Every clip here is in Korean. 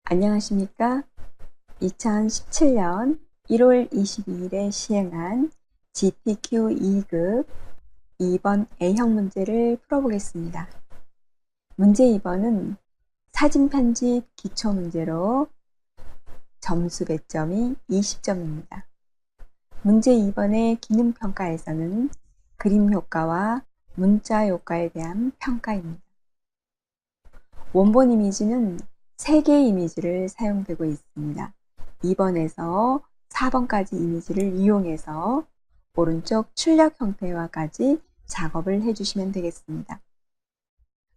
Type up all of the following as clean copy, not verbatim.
안녕하십니까? 2017년 1월 22일에 시행한 GPQ 2급 2번 A형 문제를 풀어보겠습니다. 문제 2번은 사진 편집 기초 문제로 점수 배점이 20점입니다. 문제 2번의 기능평가에서는 그림 효과와 문자 효과에 대한 평가입니다. 원본 이미지는 3개의 이미지를 사용되고 있습니다. 2번에서 4번까지 이미지를 이용해서 오른쪽 출력 형태화까지 작업을 해주시면 되겠습니다.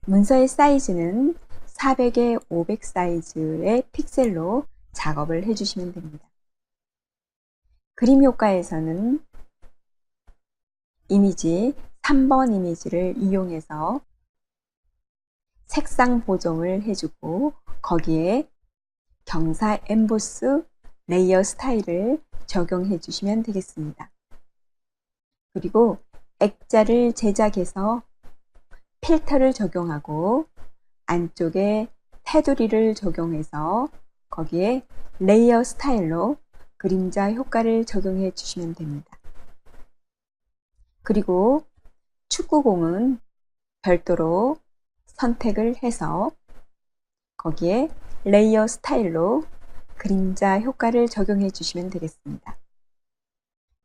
문서의 사이즈는 400에 500 사이즈의 픽셀로 작업을 해주시면 됩니다. 그림 효과에서는 이미지 3번 이미지를 이용해서 색상 보정을 해주고 거기에 경사 엠보스 레이어 스타일을 적용해 주시면 되겠습니다. 그리고 액자를 제작해서 필터를 적용하고 안쪽에 테두리를 적용해서 거기에 레이어 스타일로 그림자 효과를 적용해 주시면 됩니다. 그리고 축구공은 별도로 선택을 해서 거기에 레이어 스타일로 그림자 효과를 적용해 주시면 되겠습니다.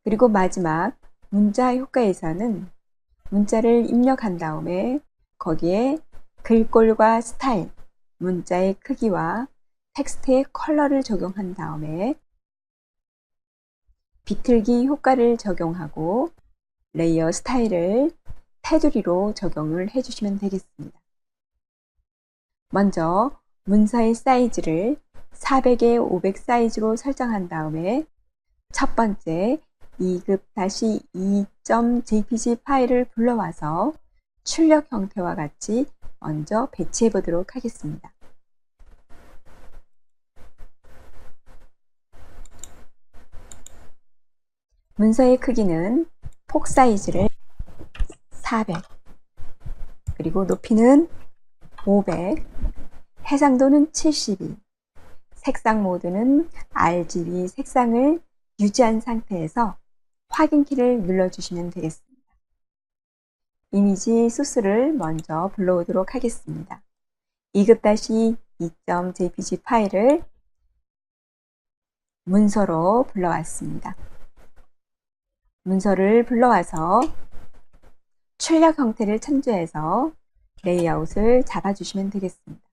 그리고 마지막 문자 효과에서는 문자를 입력한 다음에 거기에 글꼴과 스타일, 문자의 크기와 텍스트의 컬러를 적용한 다음에 비틀기 효과를 적용하고 레이어 스타일을 테두리로 적용을 해주시면 되겠습니다. 먼저 문서의 사이즈를 400에 500 사이즈로 설정한 다음에 첫 번째 2급-2.jpg 파일을 불러와서 출력 형태와 같이 먼저 배치해 보도록 하겠습니다. 문서의 크기는 폭 사이즈를 400 그리고 높이는 500 해상도는 72 색상 모드는 RGB 색상을 유지한 상태에서 확인키를 눌러주시면 되겠습니다. 이미지 소스를 먼저 불러오도록 하겠습니다. 2급-2.jpg 파일을 문서로 불러왔습니다. 문서를 불러와서 출력 형태를 참조해서 레이아웃을 잡아주시면 되겠습니다.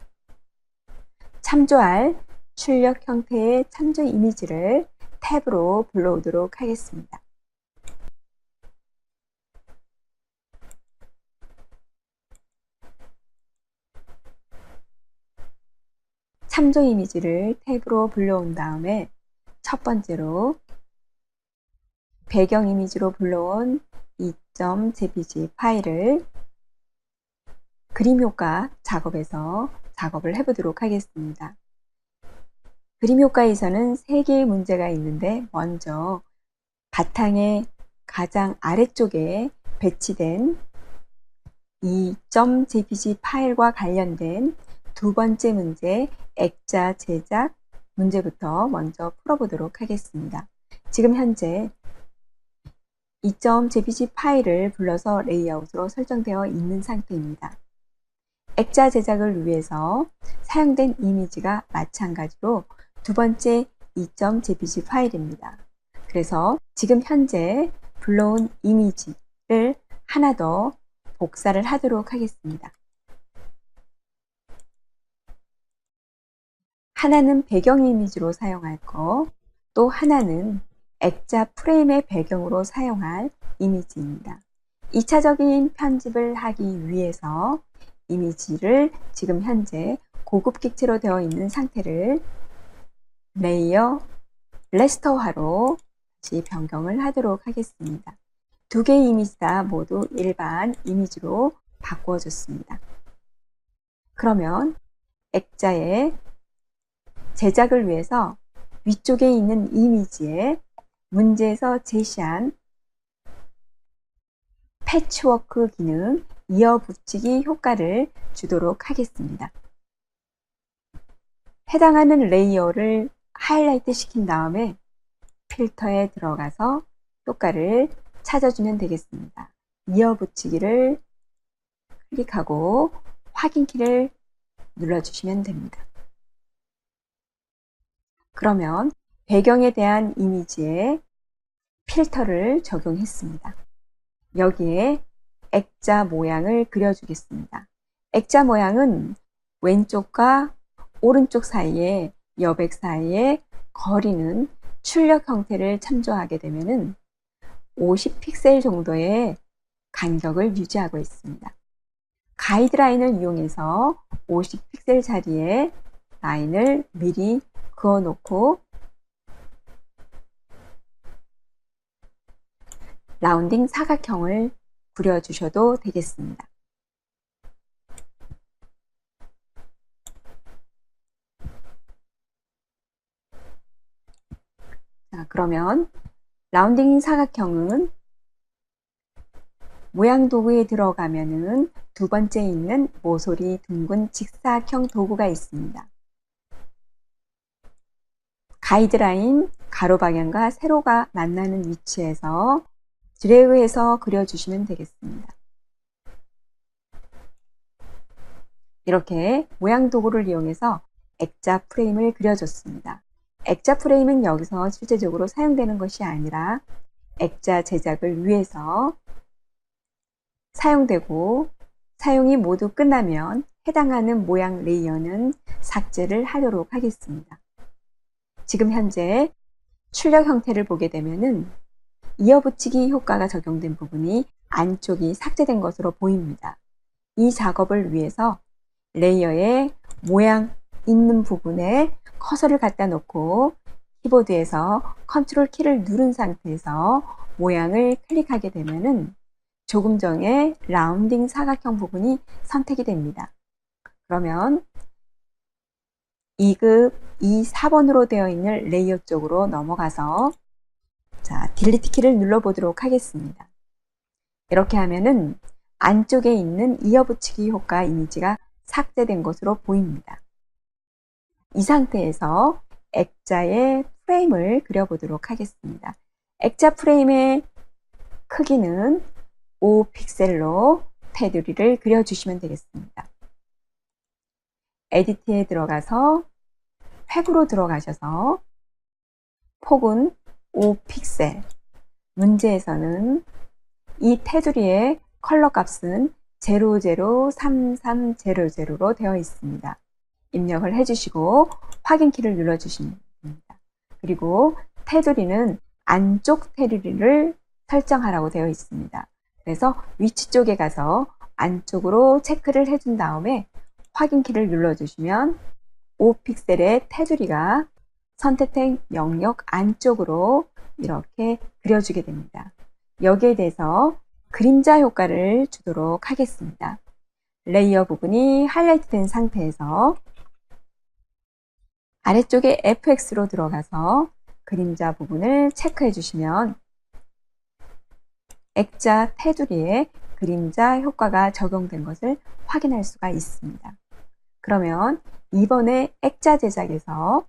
참조할 출력 형태의 참조 이미지를 탭으로 불러오도록 하겠습니다. 참조 이미지를 탭으로 불러온 다음에 첫 번째로 배경 이미지로 불러온 2.jpg 파일을 그림 효과 작업에서 작업을 해보도록 하겠습니다. 그림 효과에서는 3개의 문제가 있는데 먼저 바탕의 가장 아래쪽에 배치된 2.jpg 파일과 관련된 두 번째 문제 액자 제작 문제부터 먼저 풀어보도록 하겠습니다. 지금 현재 2.jpg 파일을 불러서 레이아웃으로 설정되어 있는 상태입니다. 액자 제작을 위해서 사용된 이미지가 마찬가지로 두 번째 2.jpg 파일입니다. 그래서 지금 현재 불러온 이미지를 하나 더 복사를 하도록 하겠습니다. 하나는 배경 이미지로 사용할 거, 또 하나는 액자 프레임의 배경으로 사용할 이미지입니다. 2차적인 편집을 하기 위해서 이미지를 지금 현재 고급 객체로 되어 있는 상태를 레이어 레스터화로 다시 변경을 하도록 하겠습니다. 두 개의 이미지 다 모두 일반 이미지로 바꾸어 줬습니다. 그러면 액자의 제작을 위해서 위쪽에 있는 이미지에 문제에서 제시한 패치워크 기능 이어붙이기 효과를 주도록 하겠습니다. 해당하는 레이어를 하이라이트 시킨 다음에 필터에 들어가서 효과를 찾아주면 되겠습니다. 이어붙이기를 클릭하고 확인키를 눌러주시면 됩니다. 그러면 배경에 대한 이미지에 필터를 적용했습니다. 여기에 액자 모양을 그려주겠습니다. 액자 모양은 왼쪽과 오른쪽 사이에 여백 사이에 거리는 출력 형태를 참조하게 되면은 50픽셀 정도의 간격을 유지하고 있습니다. 가이드라인을 이용해서 50픽셀 자리에 라인을 미리 그어 놓고 라운딩 사각형을 그려주셔도 되겠습니다. 자, 그러면 라운딩 사각형은 모양 도구에 들어가면은 두 번째 있는 모서리 둥근 직사각형 도구가 있습니다. 가이드라인 가로 방향과 세로가 만나는 위치에서 드래그해서 그려주시면 되겠습니다. 이렇게 모양 도구를 이용해서 액자 프레임을 그려줬습니다. 액자 프레임은 여기서 실제적으로 사용되는 것이 아니라 액자 제작을 위해서 사용되고 사용이 모두 끝나면 해당하는 모양 레이어는 삭제를 하도록 하겠습니다. 지금 현재 출력 형태를 보게 되면은 이어붙이기 효과가 적용된 부분이 안쪽이 삭제된 것으로 보입니다. 이 작업을 위해서 레이어의 모양 있는 부분에 커서를 갖다 놓고 키보드에서 컨트롤 키를 누른 상태에서 모양을 클릭하게 되면은 조금 전에 라운딩 사각형 부분이 선택이 됩니다. 그러면 2급 4번으로 되어 있는 레이어 쪽으로 넘어가서 자, 딜리트 키를 눌러보도록 하겠습니다. 이렇게 하면은 안쪽에 있는 이어붙이기 효과 이미지가 삭제된 것으로 보입니다. 이 상태에서 액자의 프레임을 그려보도록 하겠습니다. 액자 프레임의 크기는 5픽셀로 테두리를 그려주시면 되겠습니다. 에디트에 들어가서 획으로 들어가셔서 폭은 5픽셀, 문제에서는 이 테두리의 컬러 값은 003300로 되어 있습니다. 입력을 해주시고 확인키를 눌러주시면 됩니다. 그리고 테두리는 안쪽 테두리를 설정하라고 되어 있습니다. 그래서 위치 쪽에 가서 안쪽으로 체크를 해준 다음에 확인키를 눌러주시면 5픽셀의 테두리가 선택된 영역 안쪽으로 이렇게 그려주게 됩니다. 여기에 대해서 그림자 효과를 주도록 하겠습니다. 레이어 부분이 하이라이트 된 상태에서 아래쪽에 FX로 들어가서 그림자 부분을 체크해 주시면 액자 테두리에 그림자 효과가 적용된 것을 확인할 수가 있습니다. 그러면 이번에 액자 제작에서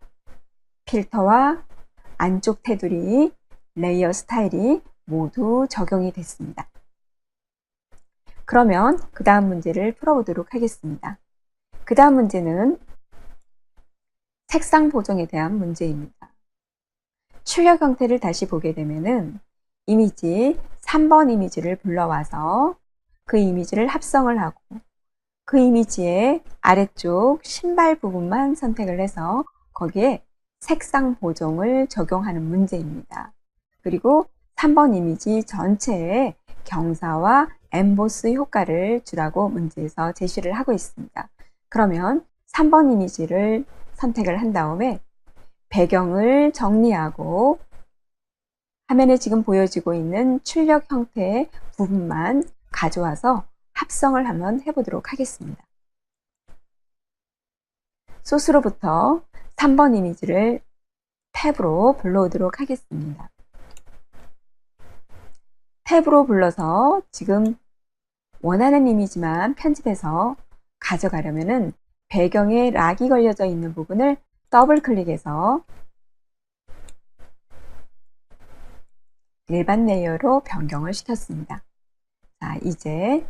필터와 안쪽 테두리, 레이어 스타일이 모두 적용이 됐습니다. 그러면 그 다음 문제를 풀어보도록 하겠습니다. 그 다음 문제는 색상 보정에 대한 문제입니다. 출력 형태를 다시 보게 되면은 이미지 3번 이미지를 불러와서 그 이미지를 합성을 하고 그 이미지의 아래쪽 신발 부분만 선택을 해서 거기에 색상 보정을 적용하는 문제입니다. 그리고 3번 이미지 전체에 경사와 엠보스 효과를 주라고 문제에서 제시를 하고 있습니다. 그러면 3번 이미지를 선택을 한 다음에 배경을 정리하고 화면에 지금 보여지고 있는 출력 형태의 부분만 가져와서 합성을 한번 해보도록 하겠습니다. 소스로부터 3번 이미지를 탭으로 불러오도록 하겠습니다. 탭으로 불러서 지금 원하는 이미지만 편집해서 가져가려면은 배경에 락이 걸려져 있는 부분을 더블 클릭해서 일반 레이어로 변경을 시켰습니다. 자, 이제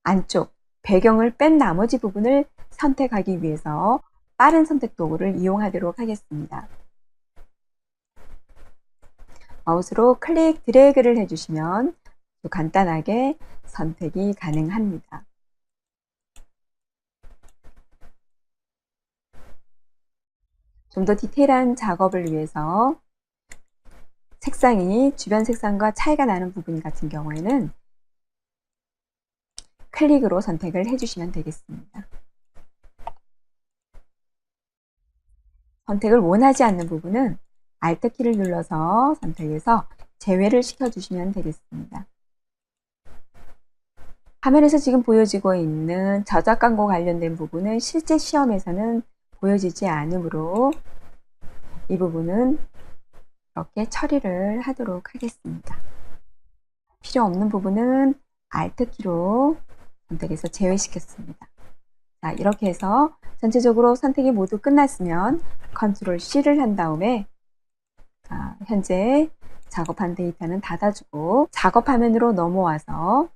안쪽 배경을 뺀 나머지 부분을 선택하기 위해서 빠른 선택 도구를 이용하도록 하겠습니다. 마우스로 클릭 드래그를 해주시면 간단하게 선택이 가능합니다. 좀 더 디테일한 작업을 위해서 색상이 주변 색상과 차이가 나는 부분 같은 경우에는 클릭으로 선택을 해주시면 되겠습니다. 선택을 원하지 않는 부분은 Alt 키를 눌러서 선택해서 제외를 시켜주시면 되겠습니다. 화면에서 지금 보여지고 있는 저작 광고 관련된 부분은 실제 시험에서는 보여지지 않으므로 이 부분은 이렇게 처리를 하도록 하겠습니다. 필요 없는 부분은 Alt 키로 선택해서 제외시켰습니다. 자, 이렇게 해서 전체적으로 선택이 모두 끝났으면 Ctrl C를 한 다음에 현재 작업한 데이터는 닫아주고 작업 화면으로 넘어와서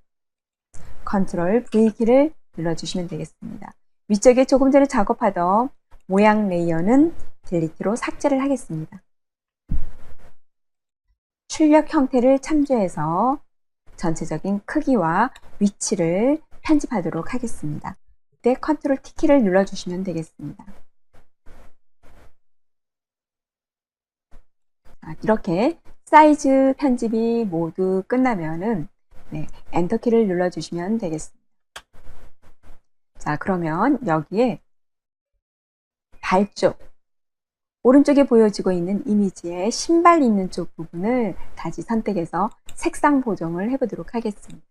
Ctrl V 키를 눌러주시면 되겠습니다. 위쪽에 조금 전에 작업하던 모양 레이어는 딜리트로 삭제를 하겠습니다. 출력 형태를 참조해서 전체적인 크기와 위치를 편집하도록 하겠습니다. 이때 Ctrl T 키를 눌러주시면 되겠습니다. 이렇게 사이즈 편집이 모두 끝나면은 엔터 키를 눌러주시면 되겠습니다. 자, 그러면 여기에 발 쪽, 오른쪽에 보여지고 있는 이미지에 신발 있는 쪽 부분을 다시 선택해서 색상 보정을 해보도록 하겠습니다.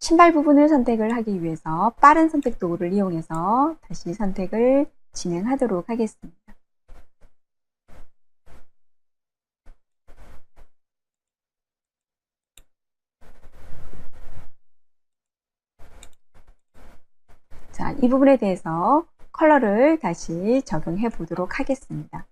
신발 부분을 선택을 하기 위해서 빠른 선택 도구를 이용해서 다시 선택을 진행하도록 하겠습니다. 자, 이 부분에 대해서 컬러를 다시 적용해 보도록 하겠습니다.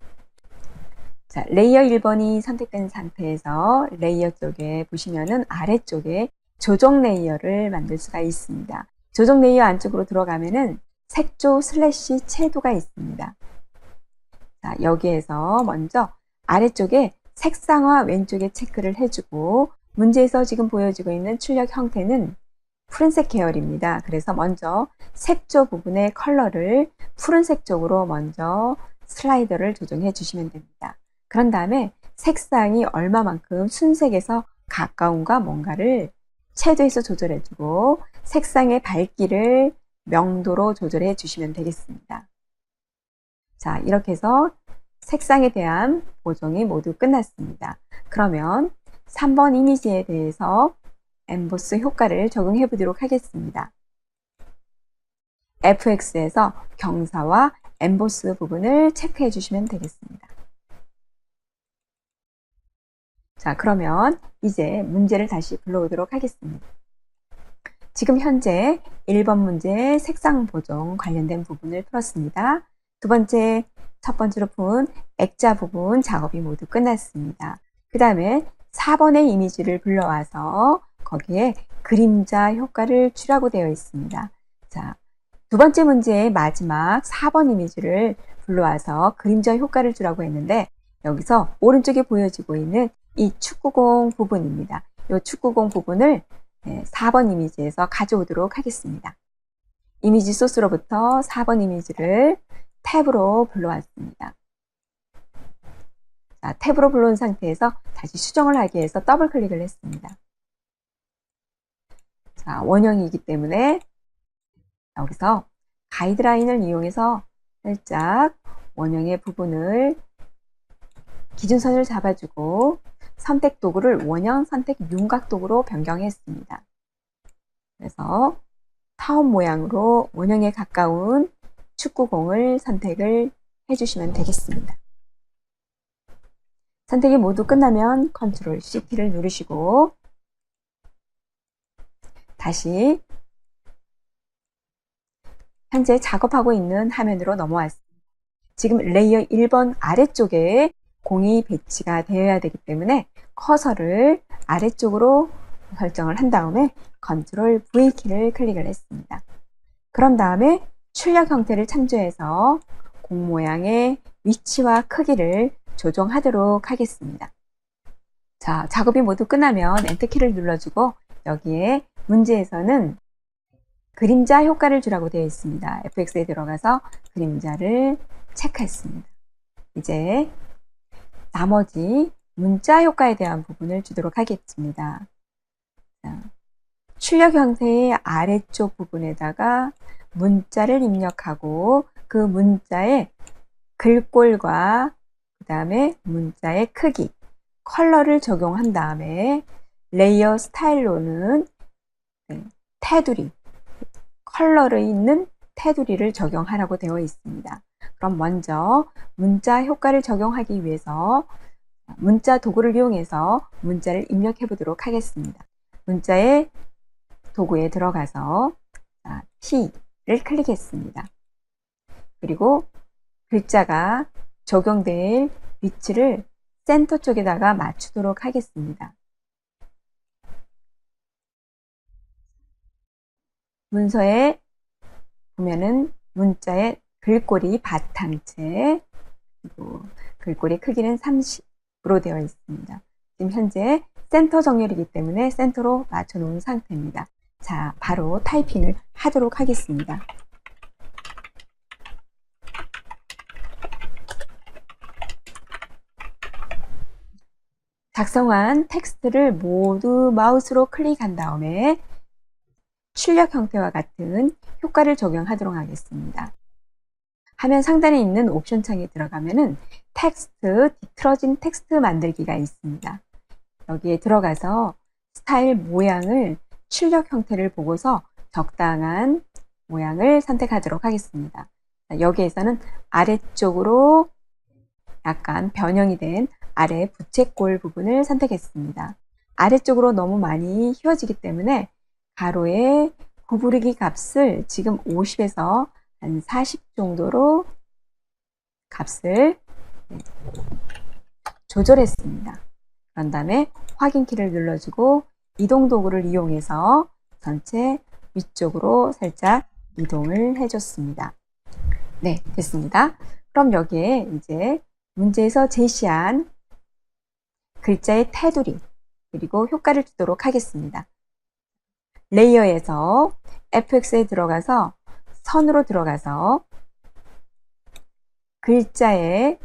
자, 레이어 1번이 선택된 상태에서 레이어 쪽에 보시면은 아래쪽에 조정 레이어를 만들 수가 있습니다. 조정 레이어 안쪽으로 들어가면은 색조 슬래시 채도가 있습니다. 자, 여기에서 먼저 아래쪽에 색상화 왼쪽에 체크를 해주고 문제에서 지금 보여지고 있는 출력 형태는 푸른색 계열입니다. 그래서 먼저 색조 부분의 컬러를 푸른색 쪽으로 먼저 슬라이더를 조정해 주시면 됩니다. 그런 다음에 색상이 얼마만큼 순색에서 가까운가 뭔가를 채도에서 조절해 주고 색상의 밝기를 명도로 조절해 주시면 되겠습니다. 자, 이렇게 해서 색상에 대한 보정이 모두 끝났습니다. 그러면 3번 이미지에 대해서 엠보스 효과를 적용해 보도록 하겠습니다. FX에서 경사와 엠보스 부분을 체크해 주시면 되겠습니다. 자, 그러면 이제 문제를 다시 불러오도록 하겠습니다. 지금 현재 1번 문제 색상 보정 관련된 부분을 풀었습니다. 두 번째, 첫 번째로 푼 액자 부분 작업이 모두 끝났습니다. 그 다음에 4번의 이미지를 불러와서 거기에 그림자 효과를 주라고 되어 있습니다. 자, 두 번째 문제의 마지막 4번 이미지를 불러와서 그림자 효과를 주라고 했는데 여기서 오른쪽에 보여지고 있는 이 축구공 부분입니다. 이 축구공 부분을 4번 이미지에서 가져오도록 하겠습니다. 이미지 소스로부터 4번 이미지를 탭으로 불러왔습니다. 자, 탭으로 불러온 상태에서 다시 수정을 하기 위해서 더블 클릭을 했습니다. 자, 원형이기 때문에 여기서 가이드라인을 이용해서 살짝 원형의 부분을 기준선을 잡아주고 선택 도구를 원형 선택 윤곽 도구로 변경했습니다. 그래서 타원 모양으로 원형에 가까운 축구공을 선택을 해주시면 되겠습니다. 선택이 모두 끝나면 Ctrl C 키를 누르시고 다시 현재 작업하고 있는 화면으로 넘어왔습니다. 지금 레이어 1번 아래쪽에 공이 배치가 되어야 되기 때문에 커서를 아래쪽으로 설정을 한 다음에 컨트롤 V 키를 클릭을 했습니다. 그런 다음에 출력 형태를 참조해서 공 모양의 위치와 크기를 조정하도록 하겠습니다. 자, 작업이 모두 끝나면 엔터키를 눌러주고 여기에 문제에서는 그림자 효과를 주라고 되어 있습니다. FX에 들어가서 그림자를 체크했습니다. 이제 나머지 문자 효과에 대한 부분을 주도록 하겠습니다. 자, 출력 형태의 아래쪽 부분에다가 문자를 입력하고 그 문자의 글꼴과 그 다음에 문자의 크기, 컬러를 적용한 다음에 레이어 스타일로는 테두리, 컬러를 있는 테두리를 적용하라고 되어 있습니다. 그럼 먼저 문자 효과를 적용하기 위해서 문자 도구를 이용해서 문자를 입력해 보도록 하겠습니다. 문자의 도구에 들어가서 T를 클릭했습니다. 그리고 글자가 적용될 위치를 센터 쪽에다가 맞추도록 하겠습니다. 문서에 보면은 문자의 글꼴이 바탕체, 그리고 글꼴의 크기는 30으로 되어 있습니다. 지금 현재 센터 정렬이기 때문에 센터로 맞춰 놓은 상태입니다. 자, 바로 타이핑을 하도록 하겠습니다. 작성한 텍스트를 모두 마우스로 클릭한 다음에 출력 형태와 같은 효과를 적용하도록 하겠습니다. 화면 상단에 있는 옵션 창에 들어가면은 텍스트, 뒤틀어진 텍스트 만들기가 있습니다. 여기에 들어가서 스타일 모양을 출력 형태를 보고서 적당한 모양을 선택하도록 하겠습니다. 여기에서는 아래쪽으로 약간 변형이 된 아래 부채꼴 부분을 선택했습니다. 아래쪽으로 너무 많이 휘어지기 때문에 가로의 구부리기 값을 지금 50에서 한 40 정도로 값을 조절했습니다. 그런 다음에 확인키를 눌러주고 이동 도구를 이용해서 전체 위쪽으로 살짝 이동을 해줬습니다. 네, 됐습니다. 그럼 여기에 이제 문제에서 제시한 글자의 테두리 그리고 효과를 주도록 하겠습니다. 레이어에서 FX에 들어가서 선으로 들어가서 글자의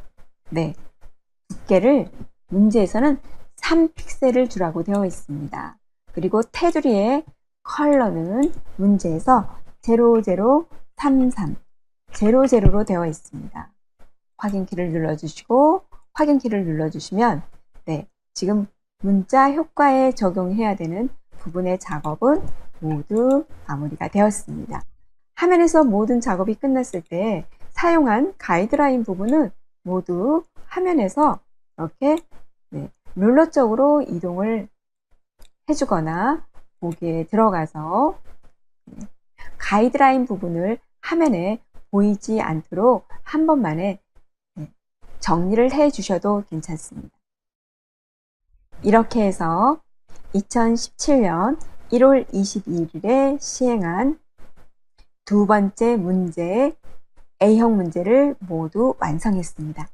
두께를 문제에서는 3픽셀을 주라고 되어 있습니다. 그리고 테두리의 컬러는 문제에서 0033, 00로 되어 있습니다. 확인키를 눌러주시고 확인키를 눌러주시면 지금 문자 효과에 적용해야 되는 부분의 작업은 모두 마무리가 되었습니다. 화면에서 모든 작업이 끝났을 때 사용한 가이드라인 부분은 모두 화면에서 이렇게 룰러 쪽으로 이동을 해주거나 보기에 들어가서 가이드라인 부분을 화면에 보이지 않도록 한 번만에 정리를 해 주셔도 괜찮습니다. 이렇게 해서 2017년 1월 22일에 시행한 두 번째 문제 A형 문제를 모두 완성했습니다.